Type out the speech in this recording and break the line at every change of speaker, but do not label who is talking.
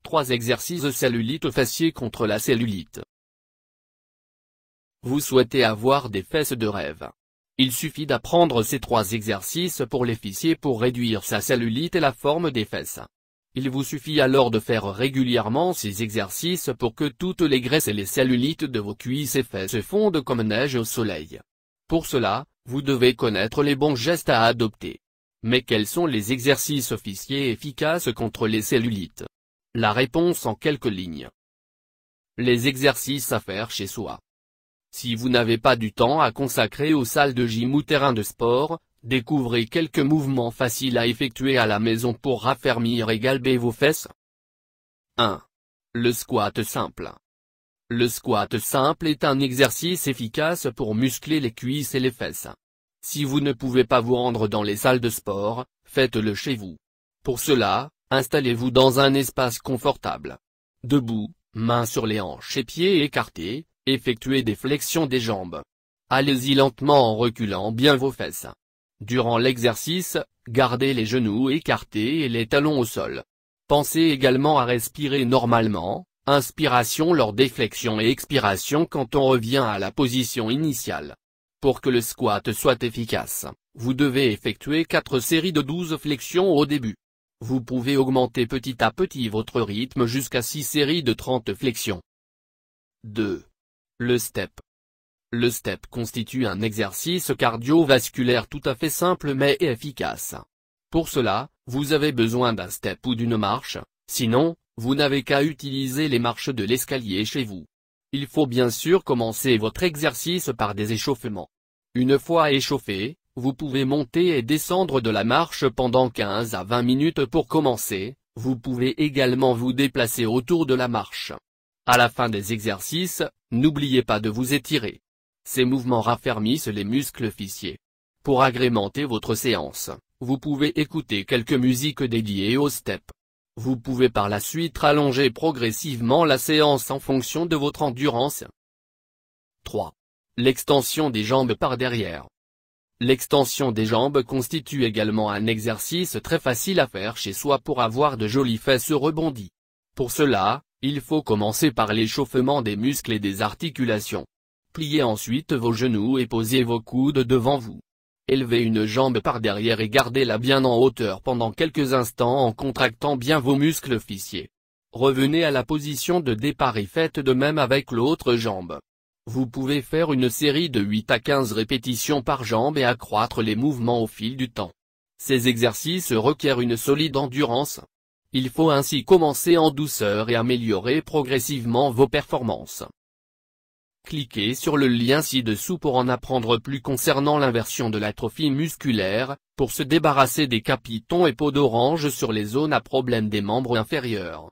3 exercices cellulite fessier contre la cellulite. Vous souhaitez avoir des fesses de rêve. Il suffit d'apprendre ces 3 exercices pour les fessiers pour réduire sa cellulite et la forme des fesses. Il vous suffit alors de faire régulièrement ces exercices pour que toutes les graisses et les cellulites de vos cuisses et fesses fondent comme neige au soleil. Pour cela, vous devez connaître les bons gestes à adopter. Mais quels sont les exercices fessiers efficaces contre les cellulites? La réponse en quelques lignes. Les exercices à faire chez soi. Si vous n'avez pas du temps à consacrer aux salles de gym ou terrain de sport, découvrez quelques mouvements faciles à effectuer à la maison pour raffermir et galber vos fesses. 1. Le squat simple. Le squat simple est un exercice efficace pour muscler les cuisses et les fesses. Si vous ne pouvez pas vous rendre dans les salles de sport, faites-le chez vous. Pour cela, installez-vous dans un espace confortable. Debout, mains sur les hanches et pieds écartés, effectuez des flexions des jambes. Allez-y lentement en reculant bien vos fesses. Durant l'exercice, gardez les genoux écartés et les talons au sol. Pensez également à respirer normalement, inspiration lors des flexions et expiration quand on revient à la position initiale. Pour que le squat soit efficace, vous devez effectuer 4 séries de 12 flexions au début. Vous pouvez augmenter petit à petit votre rythme jusqu'à 6 séries de 30 flexions. 2. Le step. Le step constitue un exercice cardiovasculaire tout à fait simple mais efficace. Pour cela, vous avez besoin d'un step ou d'une marche, sinon, vous n'avez qu'à utiliser les marches de l'escalier chez vous. Il faut bien sûr commencer votre exercice par des échauffements. Une fois échauffé, vous pouvez monter et descendre de la marche pendant 15 à 20 minutes pour commencer, vous pouvez également vous déplacer autour de la marche. À la fin des exercices, n'oubliez pas de vous étirer. Ces mouvements raffermissent les muscles fessiers. Pour agrémenter votre séance, vous pouvez écouter quelques musiques dédiées au step. Vous pouvez par la suite rallonger progressivement la séance en fonction de votre endurance. 3. L'extension des jambes par derrière. L'extension des jambes constitue également un exercice très facile à faire chez soi pour avoir de jolies fesses rebondies. Pour cela, il faut commencer par l'échauffement des muscles et des articulations. Pliez ensuite vos genoux et posez vos coudes devant vous. Élevez une jambe par derrière et gardez-la bien en hauteur pendant quelques instants en contractant bien vos muscles fessiers. Revenez à la position de départ et faites de même avec l'autre jambe. Vous pouvez faire une série de 8 à 15 répétitions par jambe et accroître les mouvements au fil du temps. Ces exercices requièrent une solide endurance. Il faut ainsi commencer en douceur et améliorer progressivement vos performances. Cliquez sur le lien ci-dessous pour en apprendre plus concernant l'inversion de l'atrophie musculaire, pour se débarrasser des capitons et peaux d'orange sur les zones à problème des membres inférieurs.